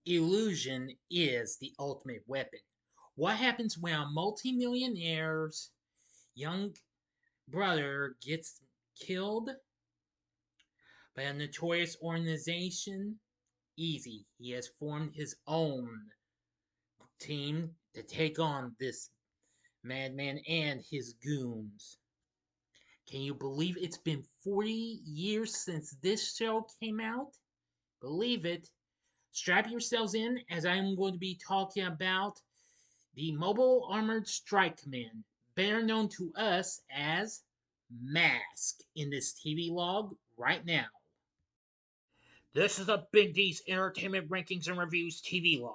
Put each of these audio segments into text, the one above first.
Illusion is the ultimate weapon. What happens when a multimillionaire's young brother gets killed by a notorious organization? Easy. He has formed his own team to take on this madman and his goons. Can you believe it's been 40 years since this show came out? Believe it. Strap yourselves in as I'm going to be talking about the Mobile Armored Strike Command, better known to us as M.A.S.K, in this TV log right now. This is a Big D's Entertainment Rankings and Reviews TV log.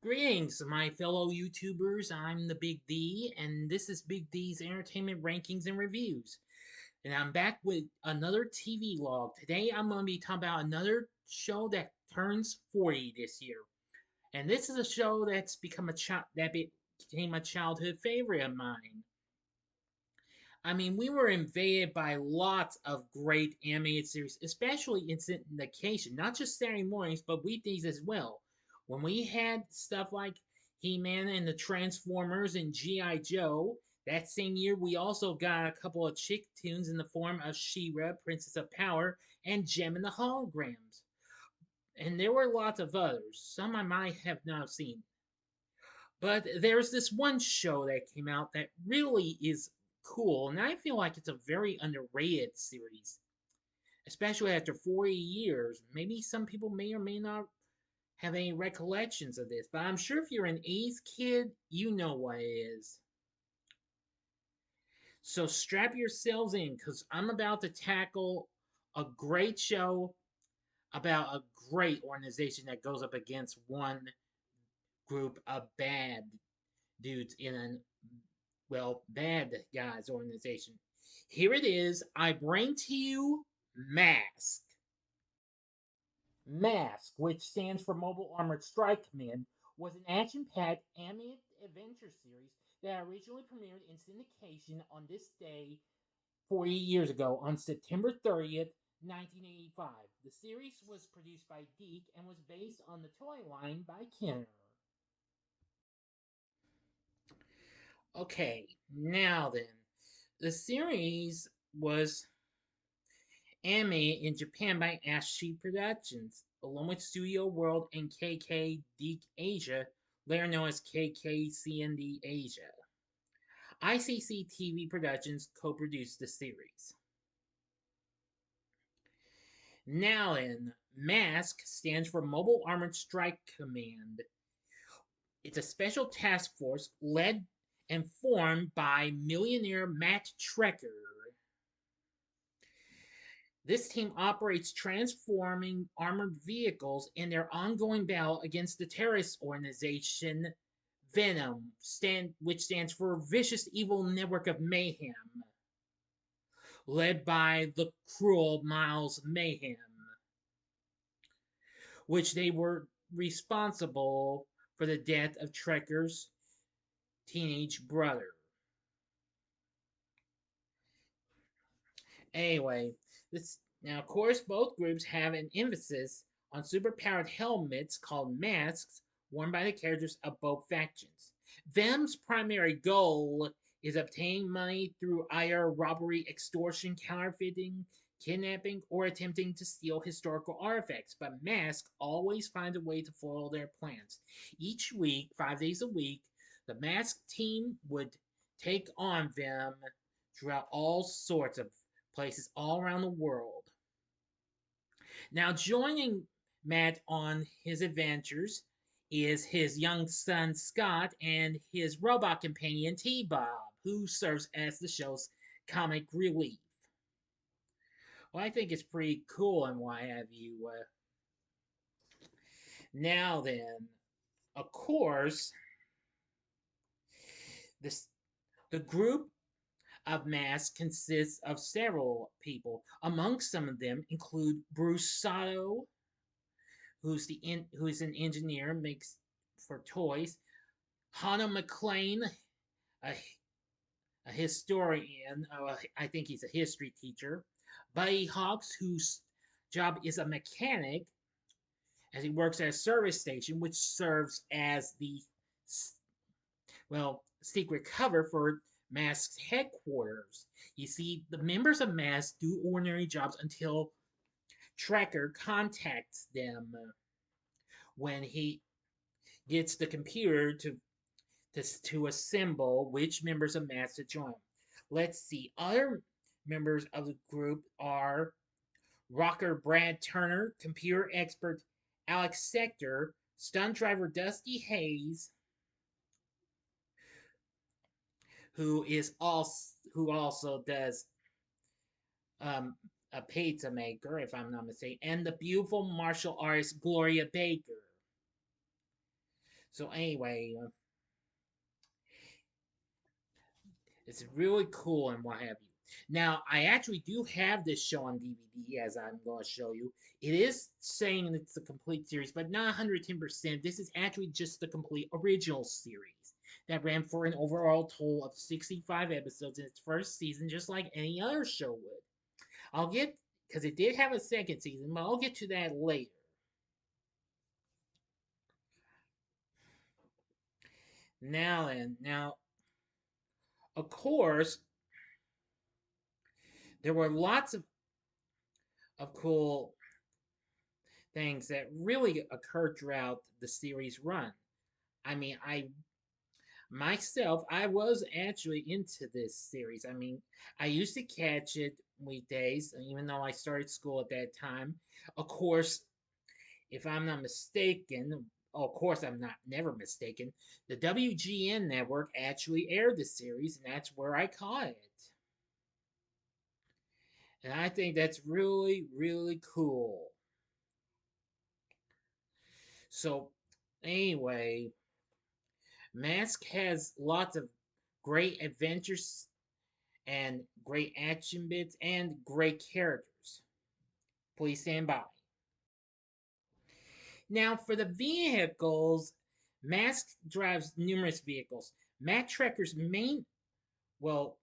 Greetings, my fellow YouTubers. I'm the Big D, and this is Big D's Entertainment Rankings and Reviews. And I'm back with another TV log. Today I'm going to be talking about another show that turns 40 this year. And this is a show that's become became a childhood favorite of mine. I mean, we were invaded by lots of great animated series, especially in syndication, not just Saturday mornings, but weekdays as well. When we had stuff like He-Man and the Transformers and G.I. Joe, that same year we also got a couple of chick tunes in the form of She-Ra, Princess of Power, and Gem and the Holograms. And there were lots of others, some I might have not seen. But there's this one show that came out that really is cool, and I feel like it's a very underrated series, especially after 40 years. Maybe some people may or may not have any recollections of this, but I'm sure if you're an 80s kid, you know what it is. So strap yourselves in, because I'm about to tackle a great show about a great organization that goes up against one group of bad dudes in an bad guys organization. Here it is. I bring to you M.A.S.K. M.A.S.K, which stands for Mobile Armored Strike Command, was an action-packed animated adventure series that originally premiered in syndication on this day 40 years ago on September 30th, 1985. The series was produced by Deke and was based on the toy line by Kenner. Okay, now then. The series was animated in Japan by M.A.S.K Productions, along with Studio World and KK Deke Asia, later known as KKCND Asia. ICC TV Productions co-produced the series. Now then, M.A.S.K stands for Mobile Armored Strike Command. It's a special task force led and formed by millionaire Matt Trekker. This team operates transforming armored vehicles in their ongoing battle against the terrorist organization Venom, which stands for Vicious Evil Network of Mayhem, led by the cruel Miles Mayhem, which they were responsible for the death of Trekker's teenage brother. Anyway, now of course both groups have an emphasis on superpowered helmets called masks worn by the characters of both factions. Venom's primary goal is obtaining money through either robbery, extortion, counterfeiting, kidnapping, or attempting to steal historical artifacts, but M.A.S.K always finds a way to foil their plans. Each week, 5 days a week, the M.A.S.K team would take on Venom throughout all sorts of places all around the world. Now, joining Matt on his adventures is his young son Scott and his robot companion T-Bob, who serves as the show's comic relief. Well, I think it's pretty cool and why have you. Now then, of course, this the group of M.A.S.K consists of several people. Among some of them include Bruce Sato, who's an engineer, makes for toys. Hannah McLean, a, a historian, I think he's a history teacher. Buddy Hawks, whose job is a mechanic. as he works at a service station, which serves as the secret cover for M.A.S.K's headquarters. You see, the members of M.A.S.K do ordinary jobs until Tracker contacts them when he gets the computer to assemble which members of M.A.S.K to join. Let's see. Other members of the group are rocker Brad Turner, computer expert Alex Sector, stunt driver Dusty Hayes, who also does um, a pizza maker, if I'm not mistaken, and the beautiful martial artist Gloria Baker. So anyway, it's really cool and what have you. Now, I actually do have this show on DVD, as I'm going to show you. It is saying it's the complete series, but not 110%. This is actually just the complete original series that ran for an overall total of 65 episodes in its first season, just like any other show would. I'll get, because it did have a second season, but I'll get to that later. Now, of course, there were lots of cool things that really occurred throughout the series run. I mean, I was actually into this series. I mean, I used to catch it weekdays, even though I started school at that time. Of course, if I'm not mistaken, of course I'm not never mistaken, the WGN network actually aired the series, and that's where I caught it. And I think that's really, really cool. So, anyway, M.A.S.K has lots of great adventures and great action bits and great characters. Please stand by. Now, for the vehicles, M.A.S.K drives numerous vehicles. Matt Trekker's main, well,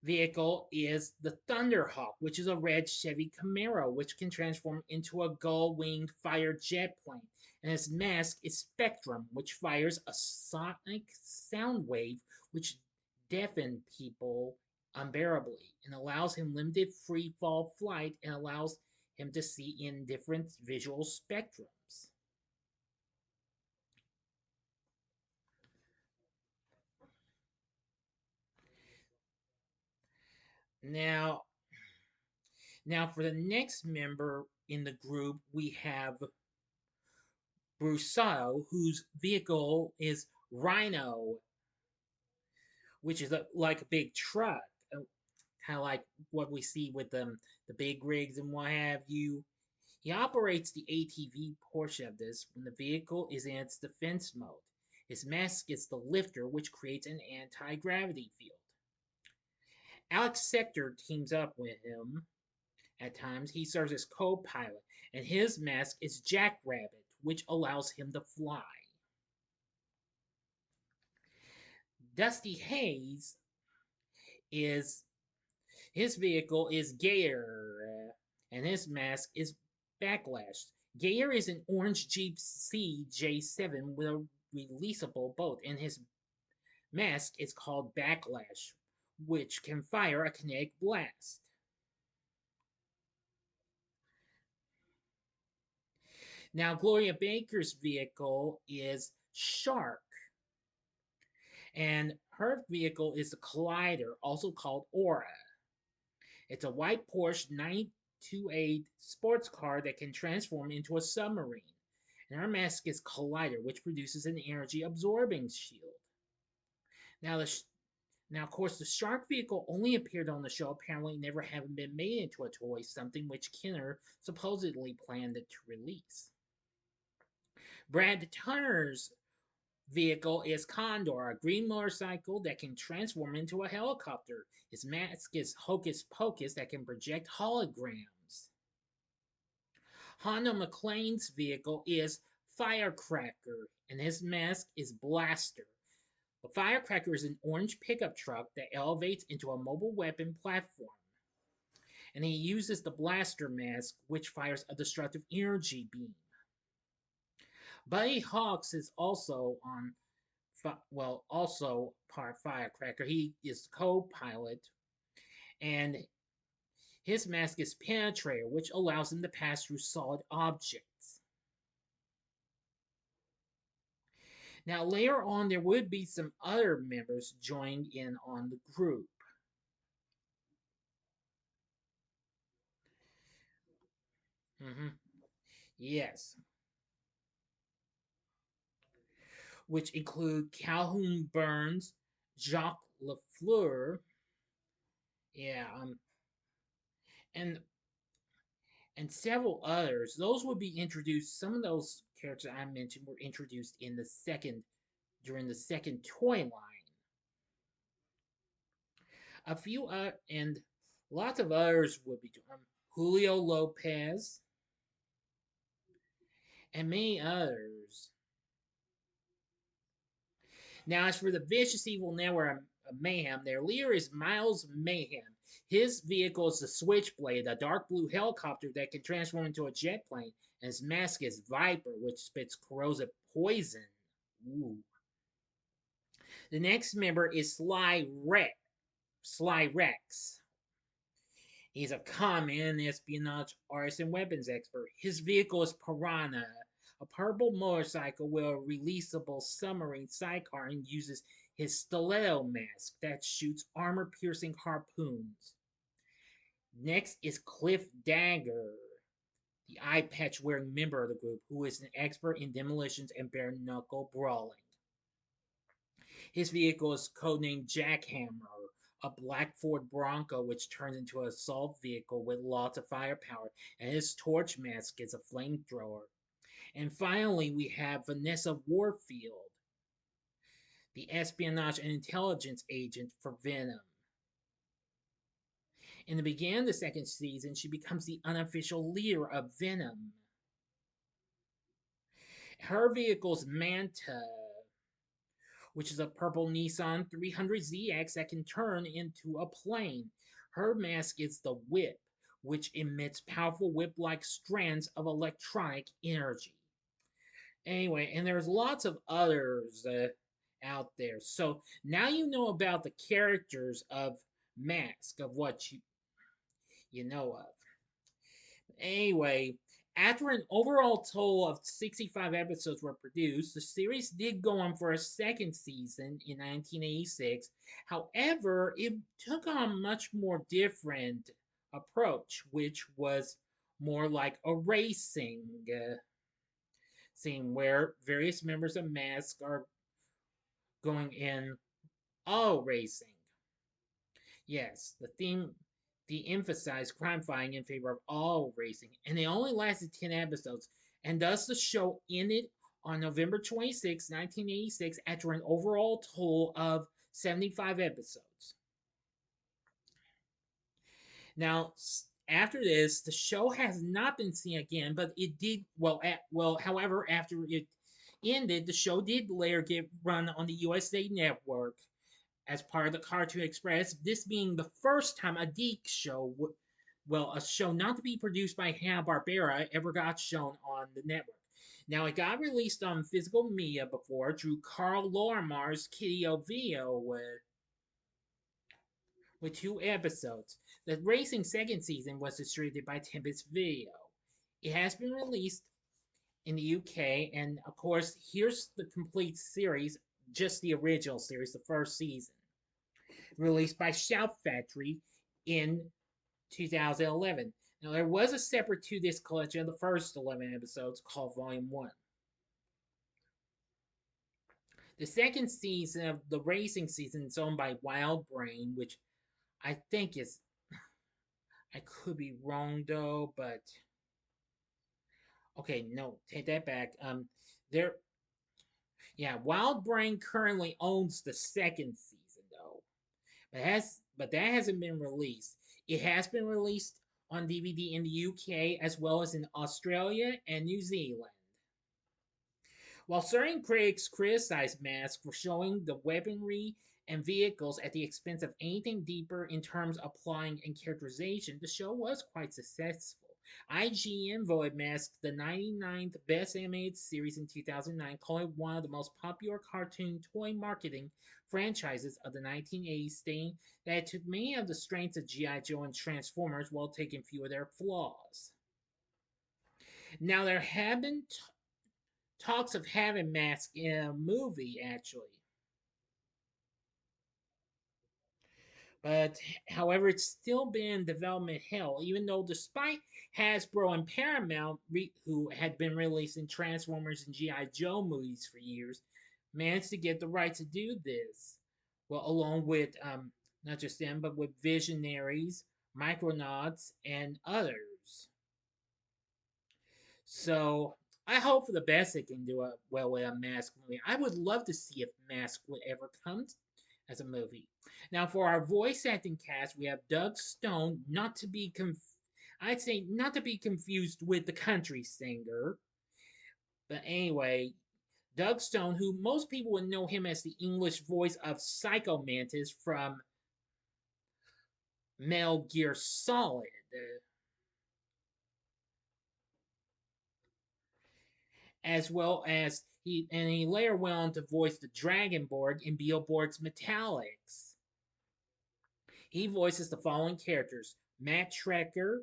vehicle is the Thunderhawk, which is a red Chevy Camaro, which can transform into a gull-winged fire jet plane. And his mask is Spectrum, which fires a sonic sound wave which deafens people unbearably and allows him limited free fall flight and allows him to see in different visual spectrums. Now, now for the next member in the group, we have Brusao, whose vehicle is Rhino, which is like a big truck, kind of like what we see with the big rigs and what have you. He operates the ATV portion of this when the vehicle is in its defense mode. His mask is the lifter, which creates an anti-gravity field. Alex Sector teams up with him at times. He serves as co-pilot, and his mask is Jackrabbit, which allows him to fly. Dusty Hayes is his vehicle is Gator, and his mask is Backlash. Gator is an orange Jeep CJ7 with a releasable bolt, and his mask is called Backlash, which can fire a kinetic blast. Now, Gloria Baker's vehicle is Shark, and her vehicle is the Collider, also called Aura. It's a white Porsche 928 sports car that can transform into a submarine. And our mask is Collider, which produces an energy absorbing shield. Now, now, of course, the Shark vehicle only appeared on the show, apparently never having been made into a toy, something which Kenner supposedly planned to release. Brad Turner's vehicle is Condor, a green motorcycle that can transform into a helicopter. His mask is Hocus Pocus that can project holograms. Hondo McLean's vehicle is Firecracker, and his mask is Blaster. The Firecracker is an orange pickup truck that elevates into a mobile weapon platform. And he uses the Blaster mask, which fires a destructive energy beam. Buddy Hawks is also on, well, also part Firecracker. He is co-pilot, and his mask is Penetrator, which allows him to pass through solid objects. Now, later on, there would be some other members joined in on the group. Mm-hmm. Yes, which include Calhoun Burns, Jacques Lafleur, yeah, and and several others. Those would be introduced. Some of those characters I mentioned were introduced in the second during the second toy line. A few and lots of others would be Julio Lopez and many others. Now, as for the vicious evil network of Mayhem, their leader is Miles Mayhem. His vehicle is the Switchblade, a dark blue helicopter that can transform into a jet plane, and his mask is Viper, which spits corrosive poison. Ooh. The next member is Sly Rex. He's a common espionage artist and weapons expert. His vehicle is Piranha, a purple motorcycle with a releasable submarine sidecar, and uses his stiletto mask that shoots armor piercing harpoons. Next is Cliff Dagger, the eye patch wearing member of the group, who is an expert in demolitions and bare knuckle brawling. His vehicle is codenamed Jackhammer, a black Ford Bronco which turns into an assault vehicle with lots of firepower, and his torch mask is a flamethrower. And finally, we have Vanessa Warfield, the espionage and intelligence agent for Venom. In the beginning of the second season, she becomes the unofficial leader of Venom. Her vehicle's Manta, which is a purple Nissan 300ZX that can turn into a plane. Her mask is the Whip, which emits powerful whip-like strands of electronic energy. Anyway, and there's lots of others out there. So now you know about the characters of Mask, of what you know of. Anyway, after an overall total of 65 episodes were produced, the series did go on for a second season in 1986. However, it took on a much more different approach, which was more like a racing scene where various members of Mask are going in all racing. Yes, the theme de-emphasized crime fighting in favor of all racing, and it only lasted 10 episodes, and thus the show ended on November 26, 1986, after an overall total of 75 episodes. Now, after this, the show has not been seen again, but it did however, after it ended, the show did later get run on the USA Network as part of the Cartoon Express, this being the first time a Deke show, a show not to be produced by Hanna-Barbera, ever got shown on the network. Now, it got released on physical media before through Carl Lormar's Kitty Ovio with 2 episodes. The racing second season was distributed by Tempest Video. It has been released in the UK, and of course, here's the complete series, just the original series, the first season, released by Shout Factory in 2011. Now, there was a separate 2 disc collection of the first 11 episodes called Volume 1. The second season of the racing season is owned by Wild Brain, which I think is. I could be wrong though, but. Okay, no, take that back. There. Yeah, Wild Brain currently owns the second season though, but that hasn't been released. It has been released on DVD in the UK as well as in Australia and New Zealand. While certain critics criticized M.A.S.K for showing the weaponry and vehicles at the expense of anything deeper in terms of plotting and characterization, the show was quite successful. IGN voted Mask the 99th best animated series in 2009, calling it one of the most popular cartoon toy marketing franchises of the 1980s, stating that it took many of the strengths of G.I. Joe and Transformers while taking few of their flaws. Now, there have been talks of having Mask in a movie, actually. But however, it's still been in development hell, even though despite Hasbro and Paramount, who had been releasing Transformers and G.I. Joe movies for years, managed to get the right to do this. Well, along with not just them, but with Visionaries, Micronauts, and others. So I hope for the best they can do well with a Mask movie. I would love to see if Mask would ever come as a movie. Now for our voice acting cast, we have Doug Stone, I'd say not to be confused with the country singer. But anyway, Doug Stone, who most people would know him as the English voice of Psycho Mantis from Metal Gear Solid. As well as he later went on to voice the Dragonborg in Beetleborg's Metallics. He voices the following characters: Matt Trekker,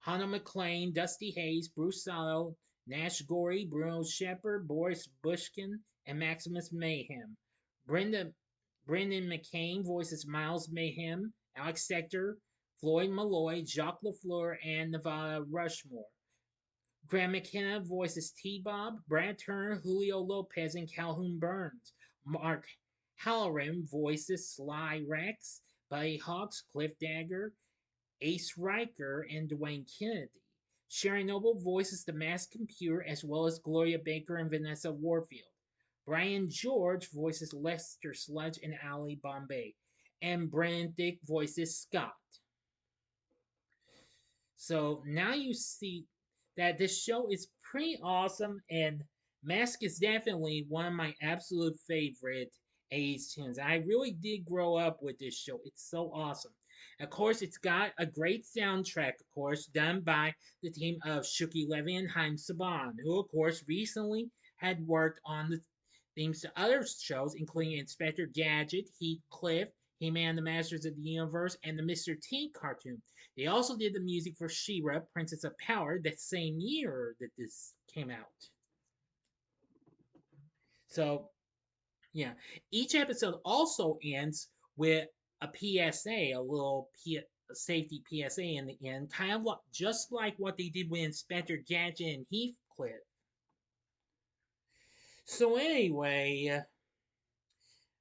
Hannah McClane, Dusty Hayes, Bruce Salo, Nash Gorey, Bruno Shepard, Boris Bushkin, and Maximus Mayhem. Brenda, Brendan McCain voices Miles Mayhem, Alex Sector, Floyd Malloy, Jacques LaFleur, and Nevada Rushmore. Graham McKenna voices T-Bob, Brad Turner, Julio Lopez, and Calhoun Burns. Mark Halloran voices Sly Rex, Buddy Hawks, Cliff Dagger, Ace Riker, and Dwayne Kennedy. Sharon Noble voices the Masked Computer as well as Gloria Baker and Vanessa Warfield. Brian George voices Lester Sludge and Ali Bombay. And Brennan Dick voices Scott. So now you see that this show is pretty awesome, and Mask is definitely one of my absolute favorite 80s tunes. I really did grow up with this show. It's so awesome. Of course, it's got a great soundtrack, of course, done by the team of Shuki Levy and Haim Saban, who, of course, recently had worked on the themes to other shows, including Inspector Gadget, Heathcliff, He-Man, the Masters of the Universe, and the Mr. T cartoon. They also did the music for She-Ra, Princess of Power, that same year that this came out. So, yeah. Each episode also ends with a PSA, a safety PSA in the end, kind of just like what they did with Inspector Gadget and Heathcliff. So, anyway,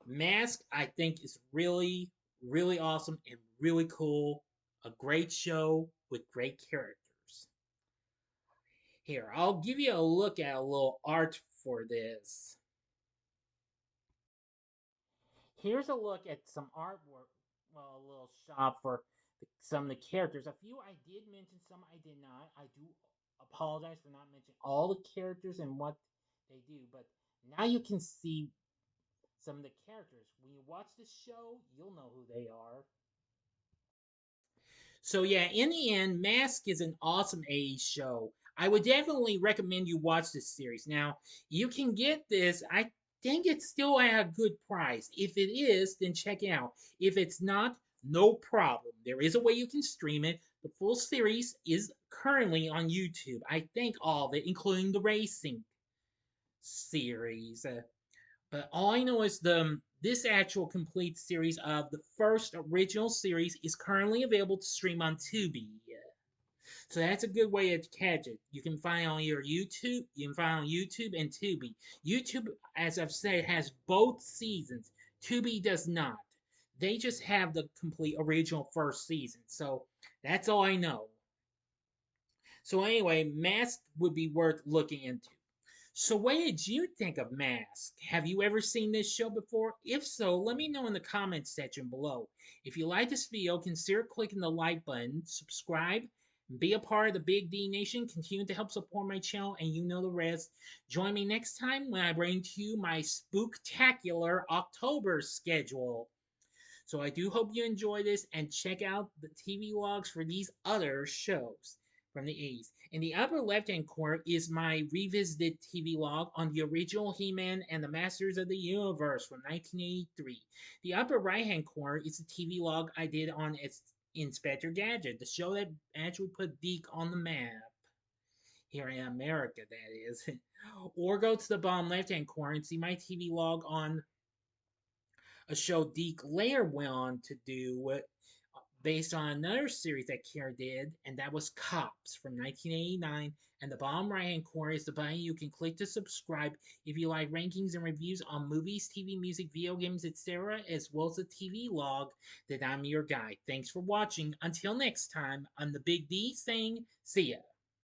Mask, I think, is really, really awesome and really cool. A great show with great characters. Here, I'll give you a look at a little art for this. Here's a look at some artwork, well, a little shop for some of the characters. A few I did mention, some I did not. I do apologize for not mentioning all the characters and what they do, but now you can see some of the characters. When you watch this show, you'll know who they are. So yeah, in the end, Mask is an awesome 80s show. I would definitely recommend you watch this series. Now, you can get this, I think it's still at a good price. If it is, then check it out. If it's not, no problem. There is a way you can stream it. The full series is currently on YouTube. I think all of it, including the racing series. But all I know is this actual complete series of the first original series is currently available to stream on Tubi. So that's a good way to catch it. You can find it on your YouTube. You can find it on YouTube and Tubi. YouTube, as I've said, has both seasons. Tubi does not. They just have the complete original first season. So that's all I know. So anyway, Mask would be worth looking into. So, what did you think of Mask? Have you ever seen this show before? If so, let me know in the comments section below. If you like this video, consider clicking the like button, subscribe, be a part of the Big D Nation, continue to help support my channel, and you know the rest. Join me next time when I bring to you my spooktacular October schedule. So I do hope you enjoy this and check out the TV logs for these other shows. from the 80s. In the upper left hand corner is my revisited TV log on the original He Man and the Masters of the Universe from 1983. The upper right hand corner is the TV log I did on Inspector Gadget, the show that actually put Deke on the map. Here in America, that is. Or go to the bottom left hand corner and see my TV log on a show Deke later went on to do based on another series that Kara did, and that was Cops from 1989. And the bottom right hand corner is the button you can click to subscribe if you like rankings and reviews on movies, TV, music, video games, etc., as well as the TV log. That I'm your guy. Thanks for watching. Until next time, I'm the Big D saying, see ya.